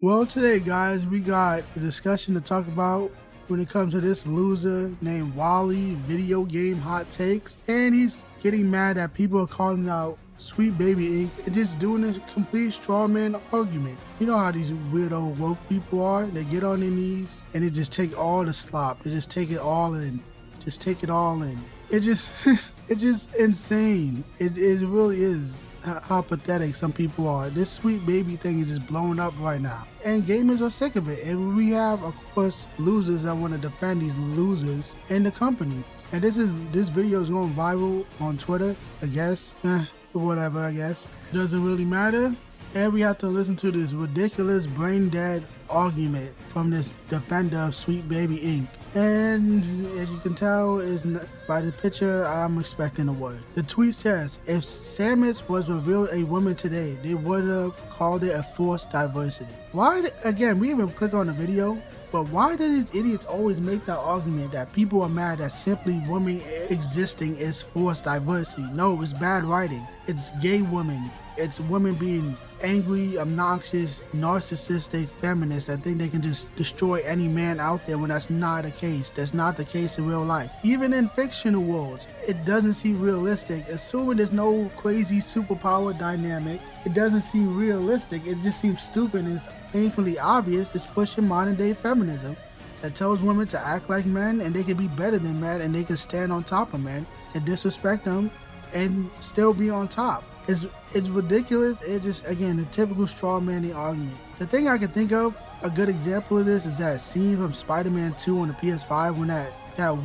Well, today, guys, we got a discussion to talk about when it comes to this loser named Wally, video game hot takes, and he's getting mad that people are calling out Sweet Baby Inc. and just doing a complete straw man argument. You know how these weirdo woke people are? They get on their knees and they just take all the slop. They just take it all in. Just take it all in. It just, it's just insane. It really is how pathetic some people are. This Sweet Baby thing is just blowing up right now, and gamers are sick of it. And we have, of course, losers that want to defend these losers in the company. And this video is going viral on Twitter. I guess, whatever. I guess doesn't really matter. And we have to listen to this ridiculous brain dead argument from this defender of Sweet Baby Inc. And as you can tell is by the picture, I'm expecting a word. The tweet says, if Samus was revealed a woman today, they would have called it a forced diversity. Why, again, we even click on the video, but why do these idiots always make that argument that people are mad that simply women existing is forced diversity? No, it's bad writing. It's gay women. It's women being angry, obnoxious, narcissistic, feminists that think they can just destroy any man out there when that's not the case. That's not the case in real life. Even in fictional worlds, it doesn't seem realistic. Assuming there's no crazy superpower dynamic, it doesn't seem realistic. It just seems stupid and it's painfully obvious. It's pushing modern day feminism that tells women to act like men and they can be better than men and they can stand on top of men and disrespect them and still be on top. It's ridiculous. It just, again, the typical straw manning argument. The thing I can think of, a good example of this, is that scene from Spider-Man 2 on the PS5 when that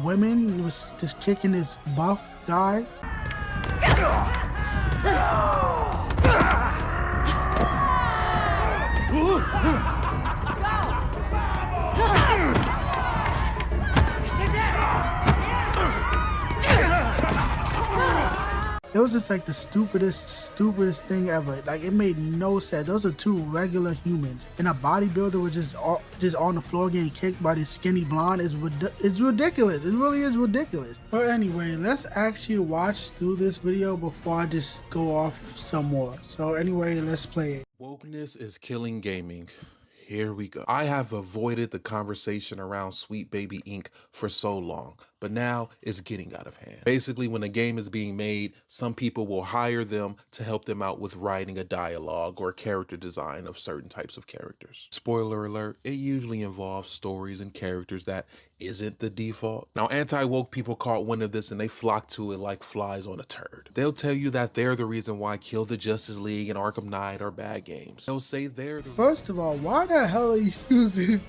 woman was just kicking this buff guy. It was just like the stupidest thing ever. Like, it made no sense. Those are two regular humans, and a bodybuilder was just on the floor getting kicked by this skinny blonde. It's ridiculous. It really is ridiculous. But anyway, let's actually watch through this video before I just go off some more. So anyway, let's play it. Wokeness is killing gaming. Here we go. I have avoided the conversation around Sweet Baby Inc. for so long, but now it's getting out of hand. Basically, when a game is being made, some people will hire them to help them out with writing a dialogue or character design of certain types of characters. Spoiler alert, it usually involves stories and characters that isn't the default. Now, anti-woke people caught wind of this and they flock to it like flies on a turd. They'll tell you that they're the reason why Kill the Justice League and Arkham Knight are bad games. They'll say they're the First of all, why the hell are you using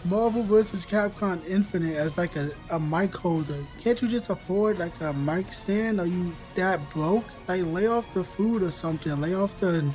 Marvel vs. Capcom Infinite as like a mic holder? Can't you just afford like a mic stand? Are you that broke? Like, lay off the food or something. Lay off the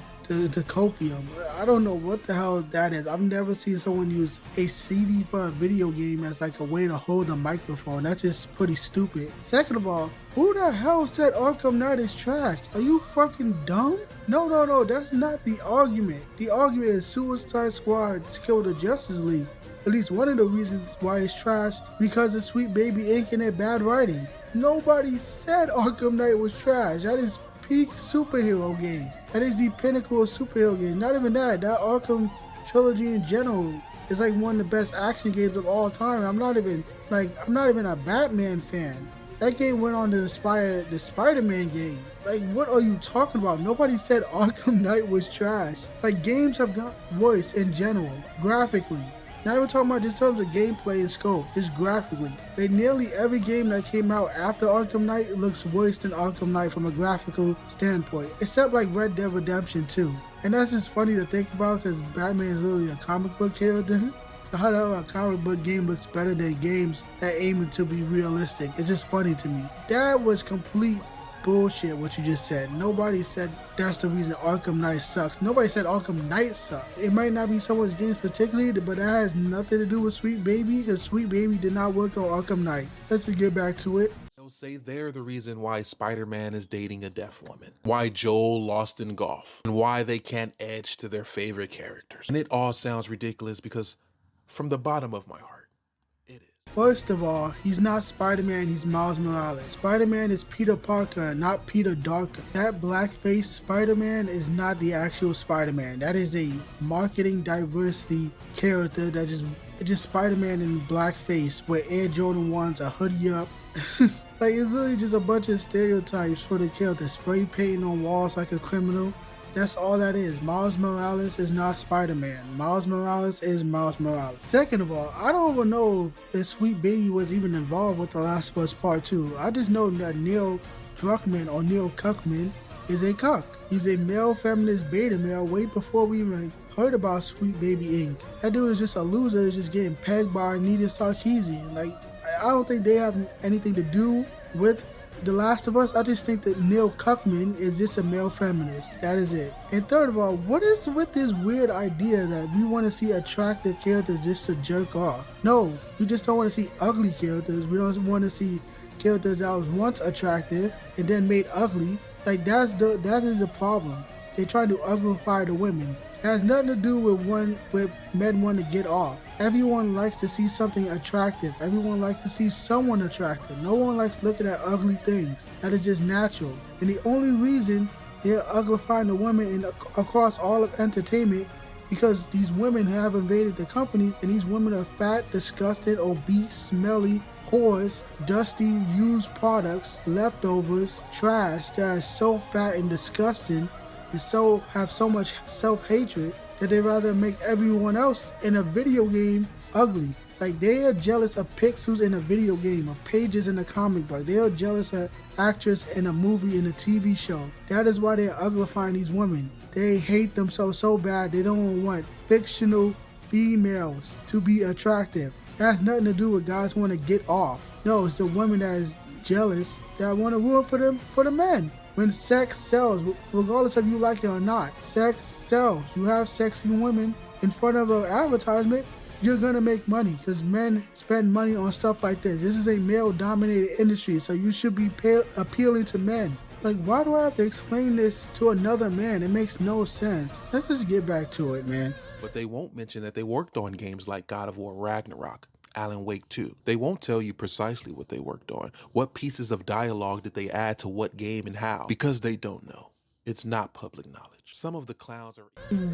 copium. I don't know what the hell that is. I've never seen someone use a CD for a video game as like a way to hold a microphone. That's just pretty stupid. Second of all, who the hell said Arkham Knight is trash? Are you fucking dumb? No, that's not the argument. The argument is Suicide Squad killed the Justice League. At least one of the reasons why it's trash, because of Sweet Baby Inc. and their bad writing. Nobody said Arkham Knight was trash. That is peak superhero game. That is the pinnacle of superhero games. Not even that Arkham trilogy in general is like one of the best action games of all time. I'm not even a Batman fan. That game went on to inspire the Spider-Man game. Like, what are you talking about? Nobody said Arkham Knight was trash. Like, games have got worse in general, graphically. Not even talking about just in terms of gameplay and scope, just graphically. Like, nearly every game that came out after Arkham Knight looks worse than Arkham Knight from a graphical standpoint, except like Red Dead Redemption 2. And that's just funny to think about because Batman is literally a comic book character. So how the hell a comic book game looks better than games that aim to be realistic? It's just funny to me. That was complete bullshit what you just said. Nobody said that's the reason Arkham Knight sucks. Nobody said Arkham Knight sucks. It might not be someone's games particularly, but that has nothing to do with Sweet Baby because Sweet Baby did not work on Arkham Knight. Let's just get back to it. They'll say they're the reason why Spider-Man is dating a deaf woman, why Joel lost in golf, and why they can't edge to their favorite characters. And it all sounds ridiculous because from the bottom of my heart, it is. First of all, he's not Spider-Man, he's Miles Morales. Spider-Man is Peter Parker, not Peter Darker. That blackface Spider-Man is not the actual Spider-Man. That is a marketing diversity character that just Spider-Man in blackface with Air Jordan 1s, a hoodie up. Like, it's really just a bunch of stereotypes for the character. Spray painting on walls like a criminal. That's all that is. Miles Morales is not Spider-Man. Miles Morales is Miles Morales. Second of all, I don't even know if Sweet Baby was even involved with The Last of Us Part 2. I just know that Neil Druckmann or Neil Cuckman is a cuck. He's a male feminist beta male way before we even heard about Sweet Baby Inc. That dude is just a loser, is just getting pegged by Anita Sarkeesian. Like, I don't think they have anything to do with The Last of Us. I just think that Neil Cuckman is just a male feminist. That is it. And third of all, what is with this weird idea that we want to see attractive characters just to jerk off? No, we just don't want to see ugly characters. We don't want to see characters that was once attractive and then made ugly. Like, that is the problem. They try to uglify the women. It has nothing to do with men want to get off. Everyone likes to see something attractive. Everyone likes to see someone attractive. No one likes looking at ugly things. That is just natural. And the only reason they're uglifying the women across all of entertainment because these women have invaded the companies, and these women are fat, disgusted, obese, smelly, whores, dusty, used products, leftovers, trash that is so fat and disgusting and have so much self-hatred that they rather make everyone else in a video game ugly. Like, they are jealous of pixels in a video game, of pages in a comic book. They are jealous of actress in a movie, in a TV show. That is why they're uglifying these women. They hate themselves so bad they don't want fictional females to be attractive. That has nothing to do with guys who want to get off. No, it's the women that is jealous that want to ruin for the men. When sex sells, regardless of you like it or not, sex sells. You have sexy women in front of an advertisement, you're gonna make money because men spend money on stuff like this. This is a male-dominated industry, so you should be appealing to men. Like, why do I have to explain this to another man? It makes no sense. Let's just get back to it, man. But they won't mention that they worked on games like God of War Ragnarok, Alan Wake 2. They won't tell you precisely what they worked on. What pieces of dialogue did they add to what game and how? Because they don't know. It's not public knowledge. Some of the clowns are...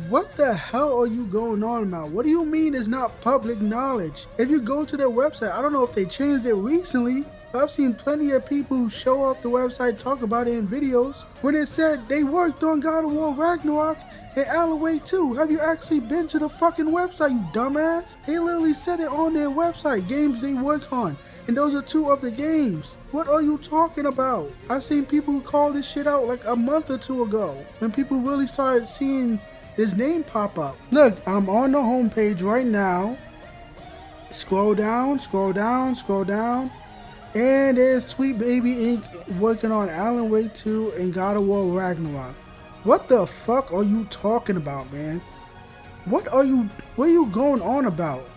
What the hell are you going on about? What do you mean it's not public knowledge? If you go to their website, I don't know if they changed it recently, but I've seen plenty of people who show off the website, talk about it in videos, when it said they worked on God of War Ragnarok and Alan Wake 2. Have you actually been to the fucking website, you dumbass? They literally said it on their website, games they work on. And those are two of the games. What are you talking about? I've seen people who call this shit out like a month or two ago, when people really started seeing his name pop up. Look, I'm on the homepage right now. Scroll down, scroll down, scroll down. And there's Sweet Baby Inc. working on Alan Wake 2 and God of War Ragnarok. What the fuck are you talking about, man? What are you going on about?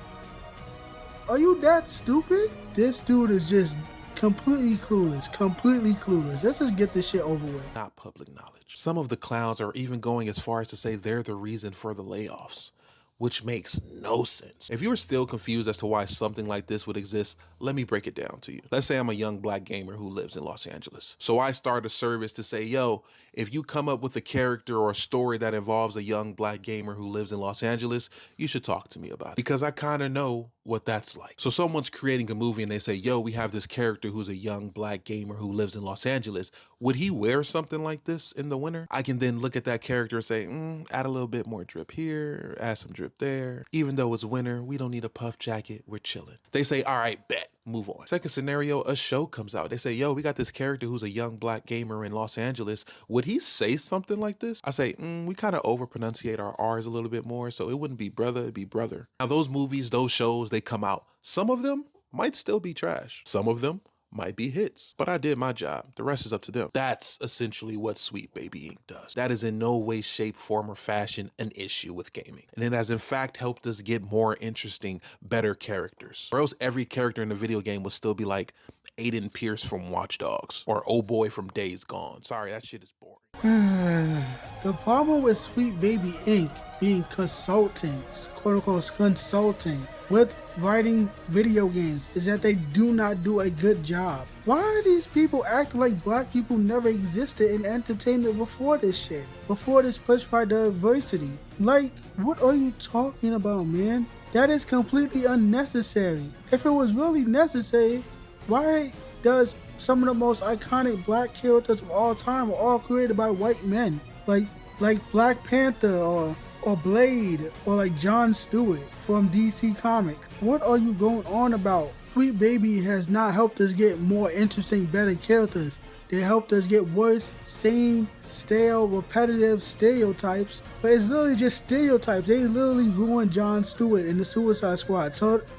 Are you that stupid? This dude is just completely clueless. Let's just get this shit over with. Not public knowledge. Some of the clowns are even going as far as to say they're the reason for the layoffs, which makes no sense. If you are still confused as to why something like this would exist, let me break it down to you. Let's say I'm a young black gamer who lives in Los Angeles. So I start a service to say, yo, if you come up with a character or a story that involves a young black gamer who lives in Los Angeles, you should talk to me about it, because I kind of know what that's like. So someone's creating a movie and they say, yo, we have this character who's a young black gamer who lives in Los Angeles. Would he wear something like this in the winter? I can then look at that character and say, add a little bit more drip here, add some drip there. Even though it's winter, we don't need a puff jacket, we're chilling. They say, all right, bet. Move on. Second scenario, a show comes out. They say, yo, we got this character who's a young black gamer in Los Angeles. Would he say something like this? I say, we kind of over pronunciate our R's a little bit more, so it wouldn't be brother, it'd be brother. Now, those movies, those shows, they come out. Some of them might still be trash. Some of them might be hits, but I did my job. The rest is up to them. That's essentially what Sweet Baby Inc. does. That is in no way, shape, form, or fashion an issue with gaming. And it has in fact helped us get more interesting, better characters. Or else every character in the video game would still be like Aiden Pierce from Watch Dogs or Oh Boy from Days Gone. Sorry, that shit is boring. The problem with Sweet Baby Inc. being consultants, quote unquote consulting, with writing video games is that they do not do a good job. Why are these people acting like black people never existed in entertainment before this shit? Before this push for diversity? Like, what are you talking about, man? That is completely unnecessary. If it was really necessary, why does some of the most iconic black characters of all time are all created by white men? Like Black Panther or Blade or like Jon Stewart from DC Comics. What are you going on about? Sweet Baby has not helped us get more interesting, better characters. They helped us get worse, same, stale, repetitive stereotypes. But it's literally just stereotypes. They literally ruined Jon Stewart in the Suicide Squad.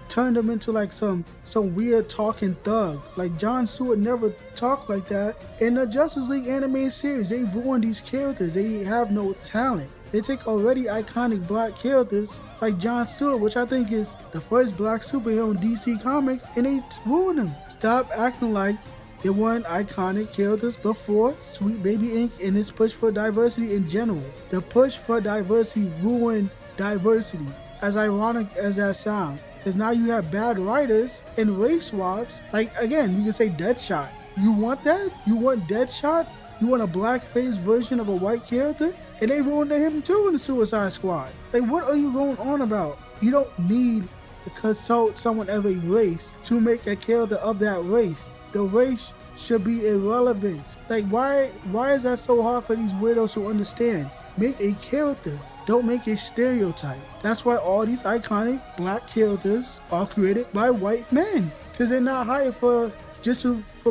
Turned him into like some weird talking thug. Like Jon Stewart never talked like that. In the Justice League animated series, they ruined these characters. They have no talent. They take already iconic black characters like Jon Stewart, which I think is the first black superhero in DC Comics, and they ruin them. Stop acting like there weren't iconic characters before Sweet Baby Inc. and its push for diversity in general. The push for diversity ruined diversity, as ironic as that sounds. Because now you have bad writers and race swaps. Like, again, you can say Deadshot. You want that? You want Deadshot? You want a black-faced version of a white character? And they ruined him too in the Suicide Squad. Like, what are you going on about? You don't need to consult someone of a race to make a character of that race. The race should be irrelevant. Like, why is that so hard for these weirdos to understand? Make a character. Don't make a stereotype. That's why all these iconic black characters are created by white men. Because they're not hired for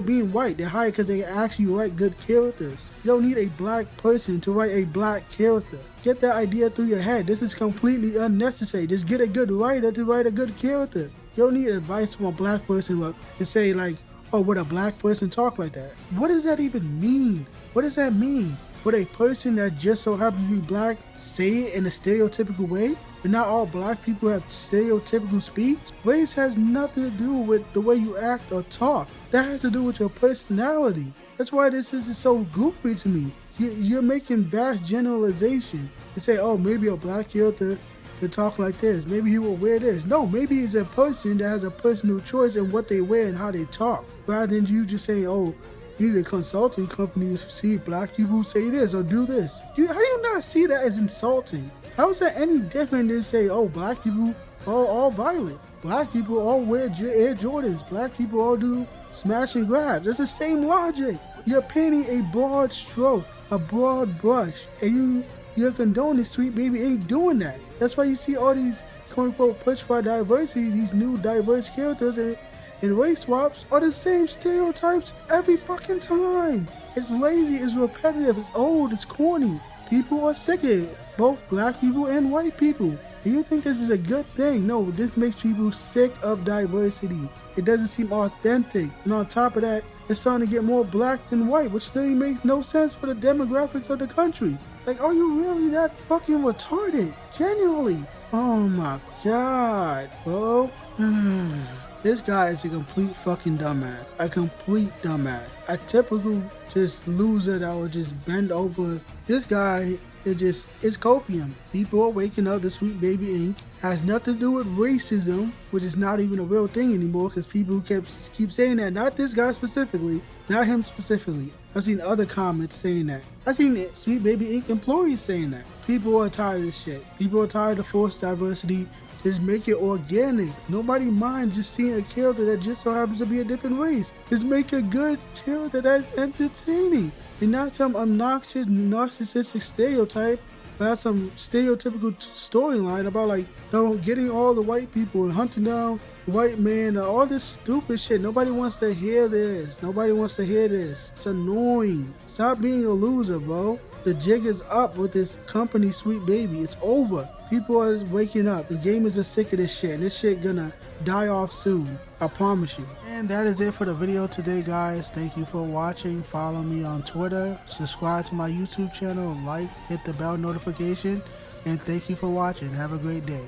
being white. They're hired because they actually write good characters. You don't need a black person to write a black character. Get that idea through your head. This is completely unnecessary. Just get a good writer to write a good character. You don't need advice from a black person to say like, oh, would a black person talk like that? What does that even mean? What does that mean? Would a person that just so happens to be black say it in a stereotypical way? But not all black people have stereotypical speech. Race has nothing to do with the way you act or talk. That has to do with your personality. That's why this is so goofy to me. You're making vast generalization to say, oh, maybe a black character could talk like this. Maybe he will wear this. No, maybe it's a person that has a personal choice in what they wear and how they talk. Rather than you just saying, oh, you need a consulting company to see black people say this or do this. How do you not see that as insulting? How is that any different than say, oh, black people are all violent. Black people all wear Air Jordans. Black people all do smash and grabs. It's the same logic. You're painting a broad stroke, a broad brush, and you're condoning Sweet Baby ain't doing that. That's why you see all these quote-unquote push for diversity, these new diverse characters and race swaps are the same stereotypes every fucking time. It's lazy, it's repetitive, it's old, it's corny. People are sick of it, both black people and white people. And you think this is a good thing? No, this makes people sick of diversity. It doesn't seem authentic. And on top of that, it's starting to get more black than white, which really makes no sense for the demographics of the country. Like, are you really that fucking retarded? Genuinely. Oh my god, bro. This guy is a complete fucking dumbass. A complete dumbass. A typical just loser that would just bend over. This guy is copium. People are waking up. The Sweet Baby Inc. has nothing to do with racism, which is not even a real thing anymore because people keep saying that. Not this guy specifically. Not him specifically. I've seen other comments saying that. I've seen Sweet Baby Inc. employees saying that. People are tired of this shit. People are tired of forced diversity. Just make it organic. Nobody minds just seeing a character that just so happens to be a different race. Just make a good character that's entertaining. And not some obnoxious, narcissistic stereotype. That's some stereotypical storyline about like, getting all the white people and hunting down the white man, all this stupid shit. Nobody wants to hear this. Nobody wants to hear this. It's annoying. Stop being a loser, bro. The jig is up with this company Sweet Baby. It's over. People are waking up. The gamers are sick of this shit. And this shit gonna die off soon. I promise you. And that is it for the video today, guys. Thank you for watching. Follow me on Twitter. Subscribe to my YouTube channel. Like, hit the bell notification. And thank you for watching. Have a great day.